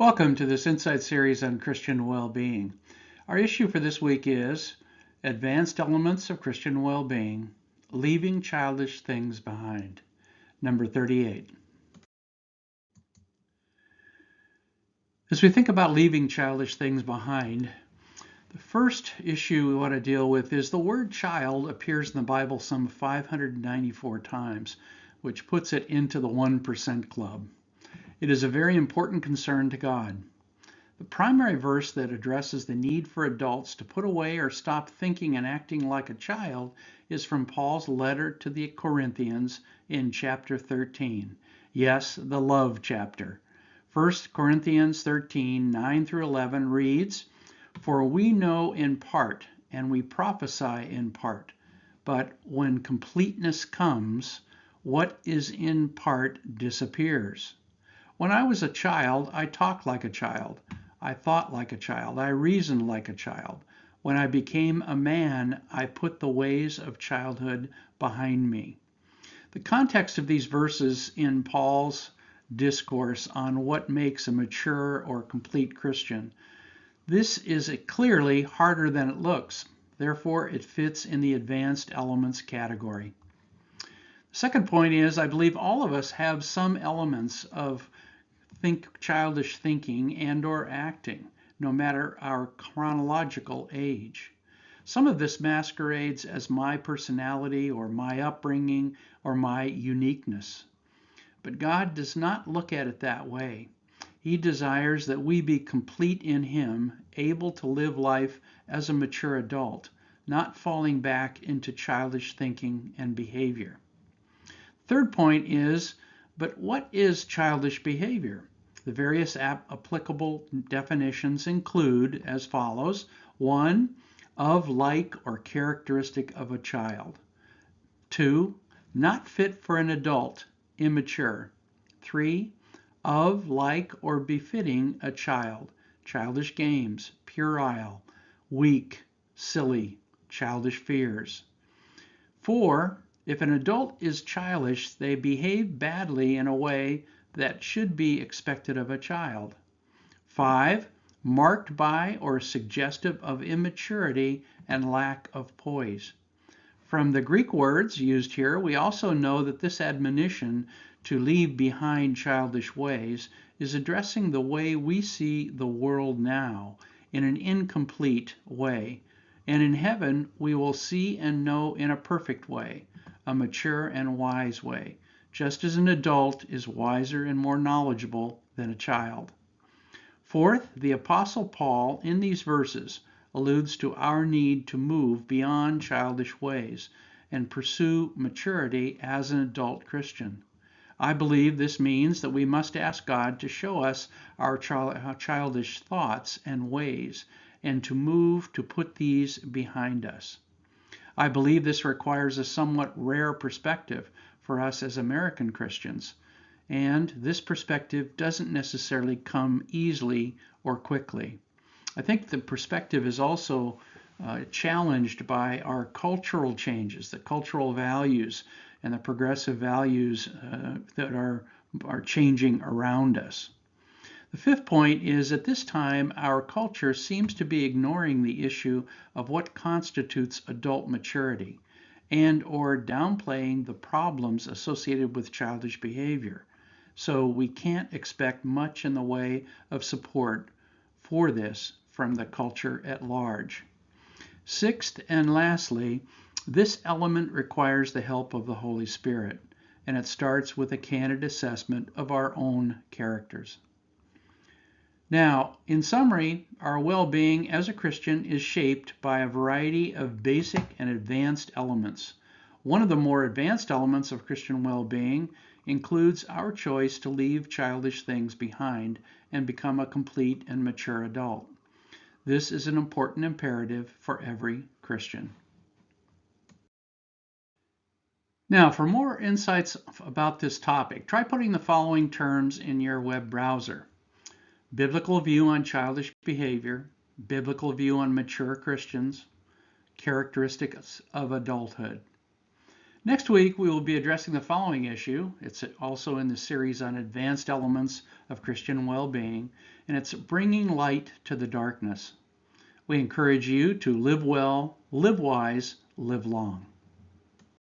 Welcome to this Insight series on Christian well-being. Our issue for this week is Advanced Elements of Christian Well-being, Leaving Childish Things Behind, number 38. As we think about leaving childish things behind, the first issue we want to deal with is the word child appears in the Bible some 594 times, which puts it into the 1% club. It is a very important concern to God. The primary verse that addresses the need for adults to put away or stop thinking and acting like a child is from Paul's letter to the Corinthians in chapter 13. Yes, the love chapter. 1 Corinthians 13, 9 through 11 reads, "For we know in part, and we prophesy in part. But when completeness comes, what is in part disappears. When I was a child, I talked like a child. I thought like a child. I reasoned like a child. When I became a man, I put the ways of childhood behind me." The context of these verses in Paul's discourse on what makes a mature or complete Christian. This is clearly harder than it looks. Therefore, it fits in the advanced elements category. The second point is, I believe all of us have some elements of childish thinking and or acting, no matter our chronological age. Some of this masquerades as my personality or my upbringing or my uniqueness. But God does not look at it that way. He desires that we be complete in Him, able to live life as a mature adult, not falling back into childish thinking and behavior. Third point is, but what is childish behavior? The various applicable definitions include as follows. 1, of like or characteristic of a child. 2, not fit for an adult, immature. 3, of like or befitting a child, childish games, puerile, weak, silly, childish fears. 4, if an adult is childish, they behave badly in a way that should be expected of a child. 5, marked by or suggestive of immaturity and lack of poise. From the Greek words used here, we also know that this admonition to leave behind childish ways is addressing the way we see the world now in an incomplete way. And in heaven, we will see and know in a perfect way, a mature and wise way, just as an adult is wiser and more knowledgeable than a child. Fourth, the Apostle Paul in these verses alludes to our need to move beyond childish ways and pursue maturity as an adult Christian. I believe this means that we must ask God to show us our childish thoughts and ways and to move to put these behind us. I believe this requires a somewhat rare perspective for us as American Christians, and this perspective doesn't necessarily come easily or quickly. I think the perspective is also challenged by our cultural changes, the cultural values and the progressive values that are changing around us. The fifth point is at this time, our culture seems to be ignoring the issue of what constitutes adult maturity and or downplaying the problems associated with childish behavior. So we can't expect much in the way of support for this from the culture at large. Sixth and lastly, this element requires the help of the Holy Spirit, and it starts with a candid assessment of our own characters. Now, in summary, our well-being as a Christian is shaped by a variety of basic and advanced elements. One of the more advanced elements of Christian well-being includes our choice to leave childish things behind and become a complete and mature adult. This is an important imperative for every Christian. Now, for more insights about this topic, try putting the following terms in your web browser. Biblical view on childish behavior, biblical view on mature Christians, characteristics of adulthood. Next week, we will be addressing the following issue. It's also in the series on advanced elements of Christian well-being, and it's bringing light to the darkness. We encourage you to live well, live wise, live long.